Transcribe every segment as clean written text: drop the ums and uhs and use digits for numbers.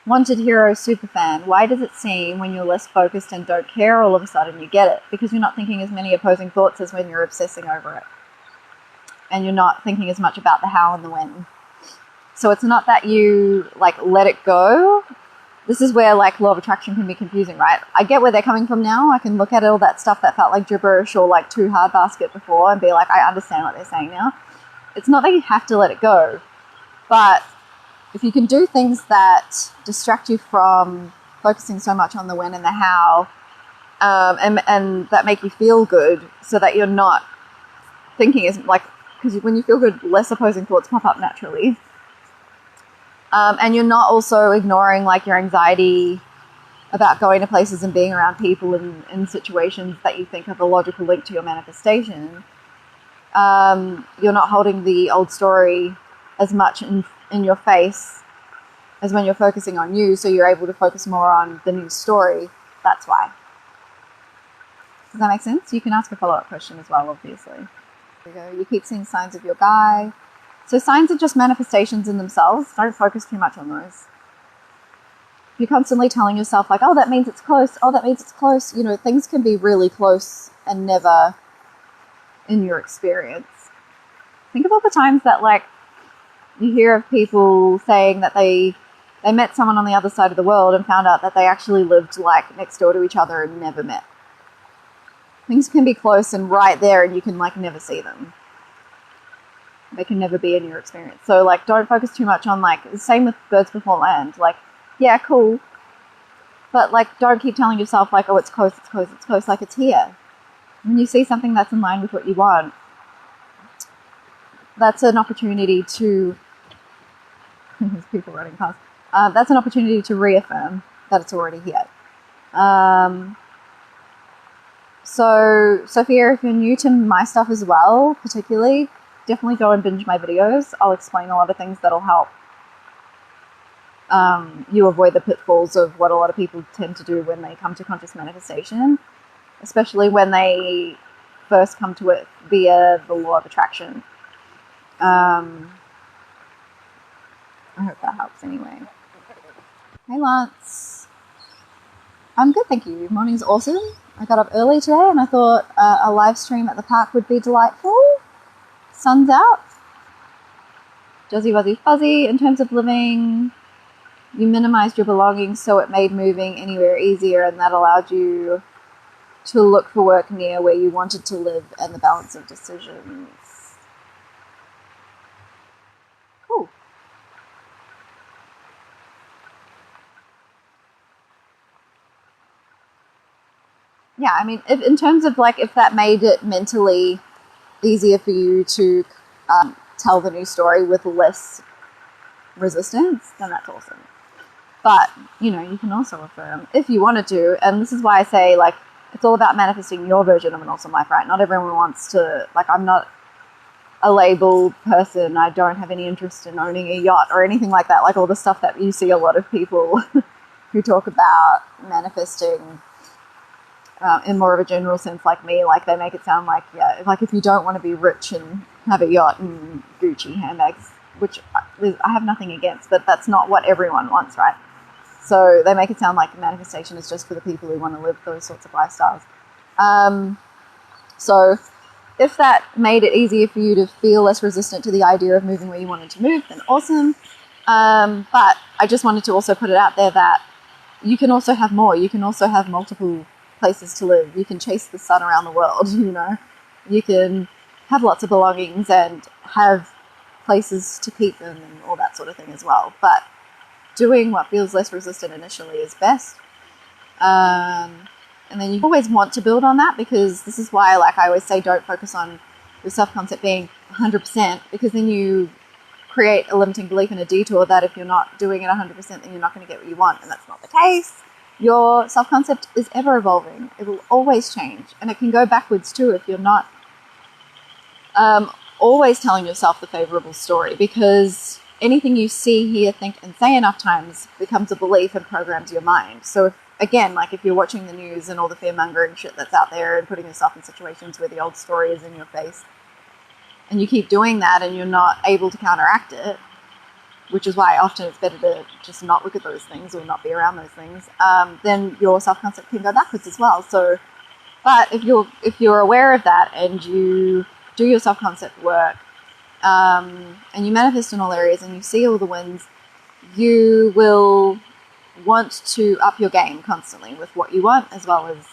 wanted hero superfan. Why does it seem when you're less focused and don't care, all of a sudden you get it? Because you're not thinking as many opposing thoughts as when you're obsessing over it. And you're not thinking as much about the how and the when. So it's not that you, like, let it go. This is where, like, law of attraction can be confusing, right? I get where they're coming from now. I can look at all that stuff that felt like gibberish or, like, too hard basket before and be like, I understand what they're saying now. It's not that you have to let it go. But if you can do things that distract you from focusing so much on the when and the how, and that make you feel good so that you're not thinking as, like, because when you feel good, less opposing thoughts pop up naturally. And you're not also ignoring, like, your anxiety about going to places and being around people in situations that you think have a logical link to your manifestation. You're not holding the old story as much in your face as when you're focusing on you, so you're able to focus more on the new story. That's why. Does that make sense? You can ask a follow-up question as well, obviously. There you go. You keep seeing signs of your guy. So signs are just manifestations in themselves. Don't focus too much on those. You're constantly telling yourself, like, oh, that means it's close. Oh, that means it's close. You know, things can be really close and never in your experience. Think of all the times that, like, you hear of people saying that they met someone on the other side of the world and found out that they actually lived, like, next door to each other and never met. Things can be close and right there and you can, like, never see them. They can never be in your experience. So, like, don't focus too much on, like, same with birds before land. Like, yeah, cool. But, like, don't keep telling yourself, like, oh, it's close, it's close, it's close. Like, it's here. When you see something that's in line with what you want, that's an opportunity to... There's people running past. That's an opportunity to reaffirm that it's already here. So, Sophia, if you're new to my stuff as well, particularly, definitely go and binge my videos. I'll explain a lot of things that'll help you avoid the pitfalls of what a lot of people tend to do when they come to conscious manifestation, especially when they first come to it via the law of attraction. I hope that helps anyway. Hey, Lance. I'm good, thank you. Morning's awesome. I got up early today and I thought a live stream at the park would be delightful. Sun's out. Juzzy wuzzy fuzzy. In terms of living, you minimized your belongings so it made moving anywhere easier, and that allowed you to look for work near where you wanted to live and the balance of decisions. Cool. Yeah, I mean, in terms of, like, if that made it mentally easier for you to tell the new story with less resistance, then that's awesome. But, you know, you can also affirm if you wanted to, and this is why I say, like, it's all about manifesting your version of an awesome life, right? Not everyone wants to, like, I'm not a labeled person. I don't have any interest in owning a yacht or anything like that, like all the stuff that you see a lot of people who talk about manifesting in more of a general sense, like me. Like, they make it sound like, yeah, like, if you don't want to be rich and have a yacht and Gucci handbags, which I have nothing against, but that's not what everyone wants, right? So they make it sound like manifestation is just for the people who want to live those sorts of lifestyles. So if that made it easier for you to feel less resistant to the idea of moving where you wanted to move, then awesome. But I just wanted to also put it out there that you can also have more. You can also have multiple places to live. You can chase the sun around the world, you know. You can have lots of belongings and have places to keep them and all that sort of thing as well. But doing what feels less resistant initially is best. And then you always want to build on that, because this is why, like, I always say, don't focus on your self-concept being 100%, because then you create a limiting belief and a detour that if you're not doing it 100%, then you're not going to get what you want. And that's not the case. Your self-concept is ever evolving. It will always change. And it can go backwards too if you're not always telling yourself the favorable story, because anything you see, hear, think, and say enough times becomes a belief and programs your mind. So if, again, like, if you're watching the news and all the fear-mongering shit that's out there and putting yourself in situations where the old story is in your face, and you keep doing that and you're not able to counteract it, which is why often it's better to just not look at those things or not be around those things, then your self-concept can go backwards as well. So, but if you're aware of that and you do your self-concept work, and you manifest in all areas and you see all the wins, you will want to up your game constantly with what you want, as well as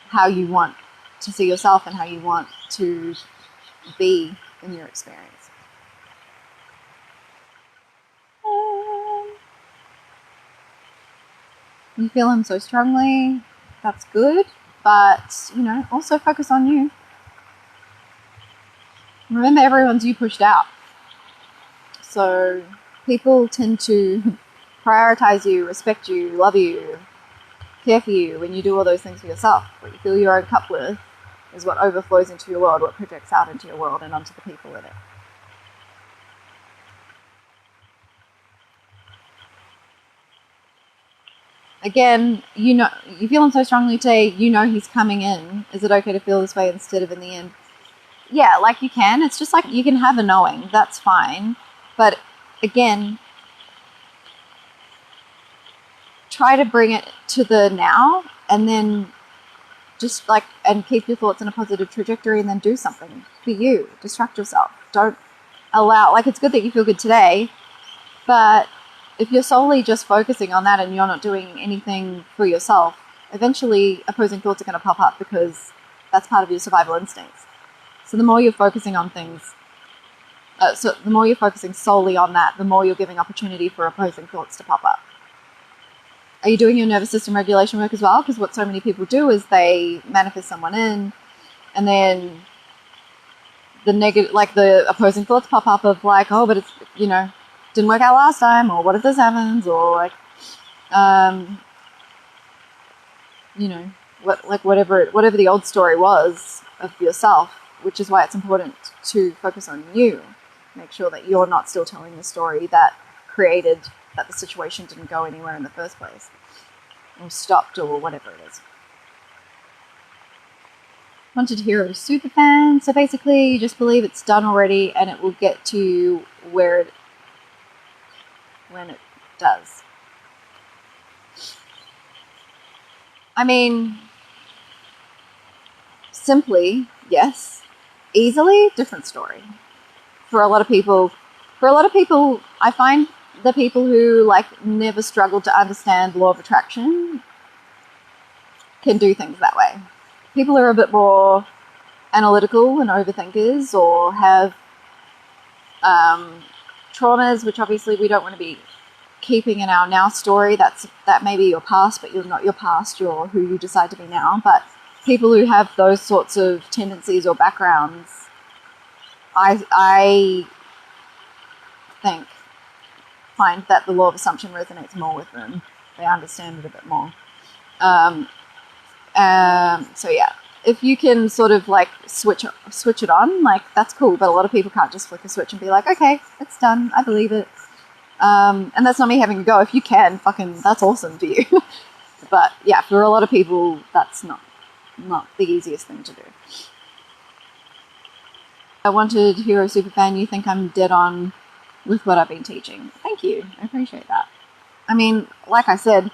how you want to see yourself and how you want to be in your experience. You feel them so strongly, that's good, but, you know, also focus on you. Remember, everyone's you pushed out. So people tend to prioritize you, respect you, love you, care for you when you do all those things for yourself. What you fill your own cup with is what overflows into your world, what projects out into your world and onto the people in it. Again, you know, you feel him so strongly today, you know he's coming in. Is it okay to feel this way instead of in the end? Yeah, like you can. It's just like you can have a knowing. That's fine. But again, try to bring it to the now and then just like, and keep your thoughts in a positive trajectory and then do something for you. Distract yourself. Don't allow, like, it's good that you feel good today, but if you're solely just focusing on that and you're not doing anything for yourself, eventually opposing thoughts are going to pop up because that's part of your survival instincts. So the more you're focusing on things, so the more you're focusing solely on that, the more you're giving opportunity for opposing thoughts to pop up. Are you doing your nervous system regulation work as well? Because what so many people do is they manifest someone in, and then the negative, like the opposing thoughts pop up of like, oh, but it's, you know, didn't work out last time, or what if this happens, or like, you know, whatever the old story was of yourself, which is why it's important to focus on you. Make sure that you're not still telling the story that created that the situation didn't go anywhere in the first place, or stopped, or whatever it is. Wanted Hero Superfan. So basically, you just believe it's done already, and it will get to you when it does. I mean, simply, yes. Easily, different story. For a lot of people, I find the people who like never struggled to understand law of attraction can do things that way. People who are a bit more analytical and overthinkers, or have traumas, which obviously we don't want to be keeping in our now story. That may be your past, but you're not your past. You're who you decide to be now. But people who have those sorts of tendencies or backgrounds, I find that the law of assumption resonates more with them. They understand it a bit more. So yeah, if you can sort of like switch it on, like that's cool. But a lot of people can't just flick a switch and be like, okay, it's done. I believe it. And that's not me having a go. If you can, fucking, that's awesome for you. But yeah, for a lot of people, that's not the easiest thing to do. I Wanted Hero Superfan, you think I'm dead on with what I've been teaching. Thank you. I appreciate that. I mean, like I said,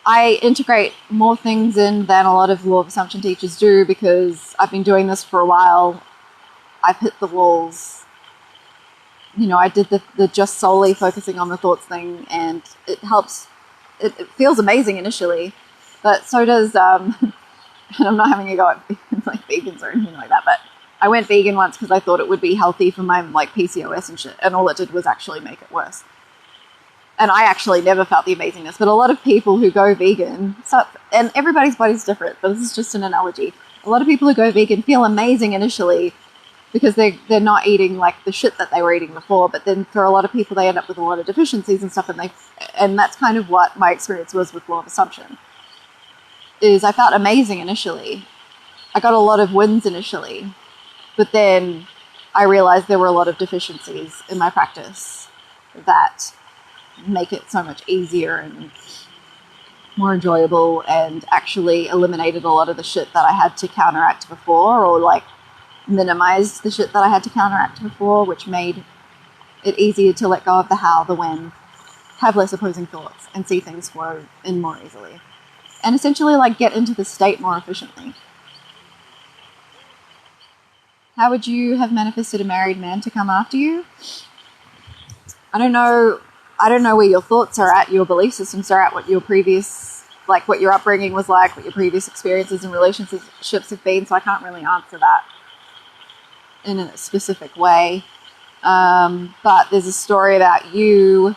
I integrate more things in than a lot of law of assumption teachers do because I've been doing this for a while. I've hit the walls. You know, I did the just solely focusing on the thoughts thing, and it helps. It feels amazing initially, but so does, and I'm not having a go at like vegans or anything like that, but I went vegan once because I thought it would be healthy for my like PCOS and shit, and all it did was actually make it worse. And I actually never felt the amazingness, but a lot of people who go vegan, and everybody's body's different, but this is just an analogy. A lot of people who go vegan feel amazing initially because they're not eating like the shit that they were eating before, but then for a lot of people they end up with a lot of deficiencies and stuff, and that's kind of what my experience was with law of assumption. Is I felt amazing initially. I got a lot of wins initially, but then I realized there were a lot of deficiencies in my practice that make it so much easier and more enjoyable, and actually eliminated a lot of the shit that I had to counteract before, or like minimized the shit that I had to counteract before, which made it easier to let go of the how, the when, have less opposing thoughts, and see things flow in more easily. And essentially, like, get into the state more efficiently. How would you have manifested a married man to come after you? I don't know where your thoughts are at, your belief systems are at, what your previous, like, what your upbringing was like, what your previous experiences and relationships have been, so I can't really answer that in a specific way. But there's a story about you.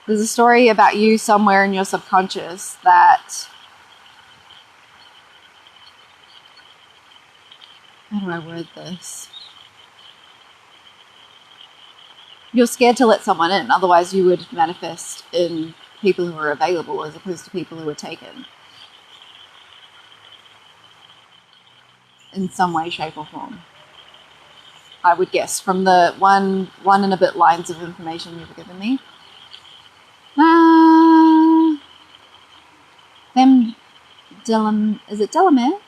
There's a story about you somewhere in your subconscious that, how do I word this? You're scared to let someone in, otherwise you would manifest in people who are available as opposed to people who are taken. In some way, shape or form. I would guess from the one and a bit lines of information you've given me. Is it Delamere?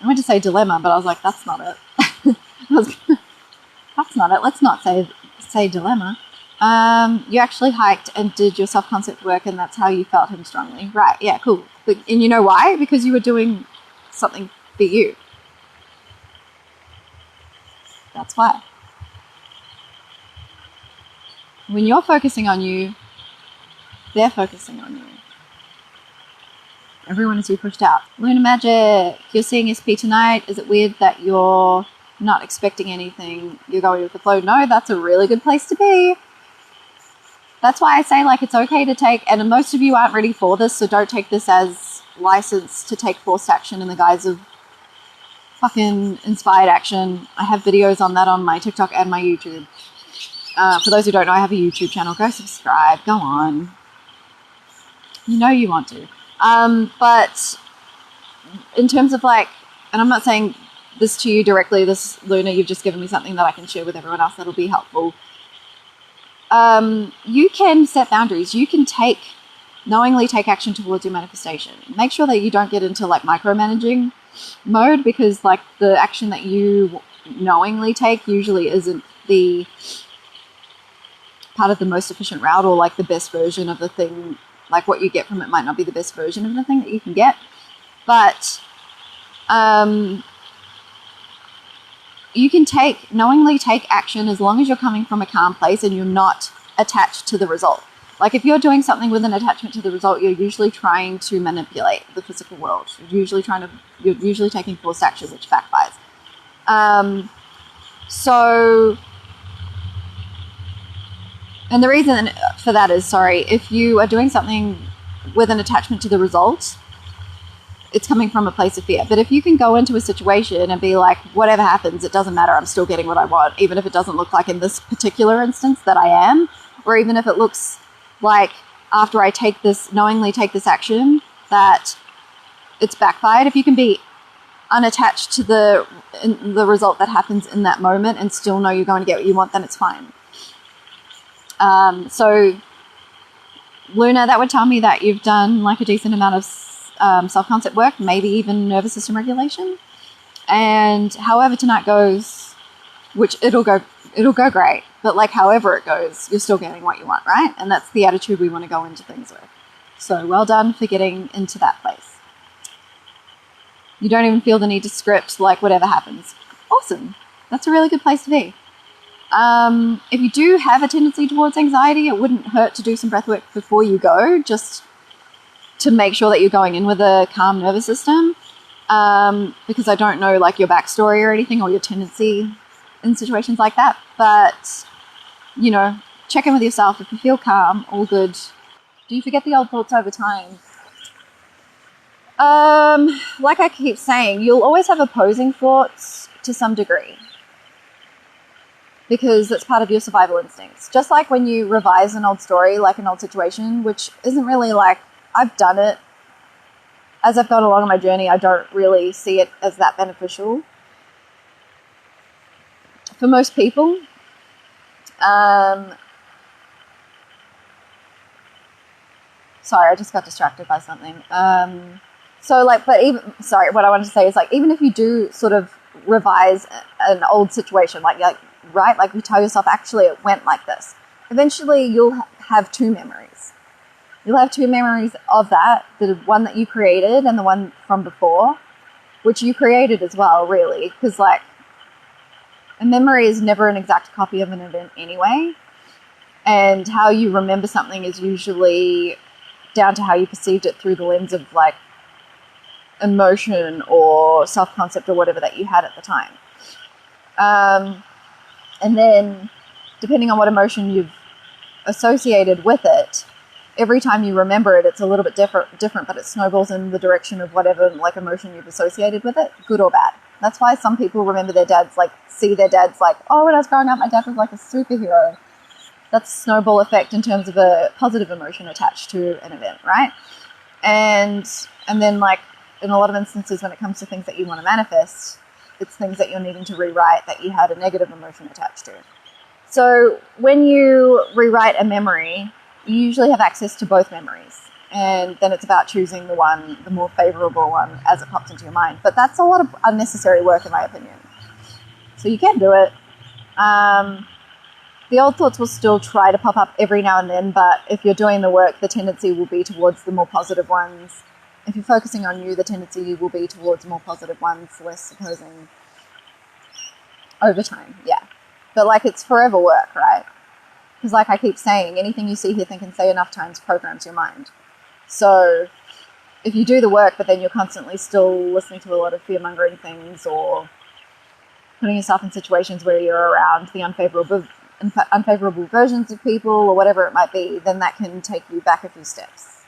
I went to say dilemma, but I was like, that's not it. That's not it. Let's not say dilemma. You actually hiked and did your self-concept work, and that's how you felt him strongly. Right, yeah, cool. And you know why? Because you were doing something for you. That's why. When you're focusing on you, they're focusing on you. Everyone is pushed out. Lunar Magic, you're seeing SP tonight. Is it weird that you're not expecting anything? You're going with the flow? No, that's a really good place to be. That's why I say, like, it's okay to take, and most of you aren't ready for this, so don't take this as license to take forced action in the guise of fucking inspired action. I have videos on that on my TikTok and my YouTube. For those who don't know, I have a YouTube channel. Go subscribe. Go on. You know you want to. But in terms of, like, and I'm not saying this to you directly, this, Luna, you've just given me something that I can share with everyone else that'll be helpful. You can set boundaries. You can knowingly take action towards your manifestation. Make sure that you don't get into, like, micromanaging mode, because, like, the action that you knowingly take usually isn't the part of the most efficient route, or, like, the best version of the thing. Like, what you get from it might not be the best version of the thing that you can get. But you can knowingly take action as long as you're coming from a calm place and you're not attached to the result. Like, if you're doing something with an attachment to the result, you're usually trying to manipulate the physical world. You're usually taking forced action, which backfires. And the reason for that is, if you are doing something with an attachment to the result, it's coming from a place of fear. But if you can go into a situation and be like, whatever happens, it doesn't matter, I'm still getting what I want, even if it doesn't look like in this particular instance that I am, or even if it looks like after I knowingly take this action, that it's backfired. If you can be unattached to the result that happens in that moment and still know you're going to get what you want, then it's fine. So, Luna, that would tell me that you've done, like, a decent amount of self-concept work, maybe even nervous system regulation. And however tonight goes, which it'll go great, but, like, however it goes, you're still getting what you want, right? And that's the attitude we want to go into things with. So well done for getting into that place. You don't even feel the need to script, like, whatever happens. Awesome. That's a really good place to be. If you do have a tendency towards anxiety, it wouldn't hurt to do some breath work before you go, just to make sure that you're going in with a calm nervous system. Because I don't know, like, your backstory or anything, or your tendency in situations like that. But, you know, check in with yourself. If you feel calm, all good. Do you forget the old thoughts over time? Like I keep saying, you'll always have opposing thoughts to some degree, because that's part of your survival instincts. Just like when you revise an old story, like an old situation, which isn't really, like, I've done it. As I've gone along on my journey, I don't really see it as that beneficial for most people. sorry, I just got distracted by something. So like, but even, sorry, what I wanted to say is like, even if you do sort of revise an old situation, like right, like you tell yourself, actually it went like this, eventually you'll have two memories. You'll have two memories of that, the one that you created and the one from before, which you created as well, really, because like a memory is never an exact copy of an event anyway, and how you remember something is usually down to how you perceived it through the lens of like emotion or self-concept or whatever that you had at the time. And then depending on what emotion you've associated with it, every time you remember it, it's a little bit different, but it snowballs in the direction of whatever like emotion you've associated with it, good or bad. That's why some people remember their dads, like see their dads like, oh, when I was growing up, my dad was like a superhero. That's a snowball effect in terms of a positive emotion attached to an event, right? And then like in a lot of instances when it comes to things that you want to manifest, it's things that you're needing to rewrite that you had a negative emotion attached to. So when you rewrite a memory, you usually have access to both memories. And then it's about choosing the more favorable one as it pops into your mind. But that's a lot of unnecessary work in my opinion. So you can do it. The old thoughts will still try to pop up every now and then, but if you're doing the work, the tendency will be towards the more positive ones. If you're focusing on you, the tendency will be towards more positive ones, less opposing over time, yeah. But like it's forever work, right? Because like I keep saying, anything you see, hear, think, and say enough times programs your mind. So if you do the work, but then you're constantly still listening to a lot of fear-mongering things or putting yourself in situations where you're around the unfavorable versions of people or whatever it might be, then that can take you back a few steps.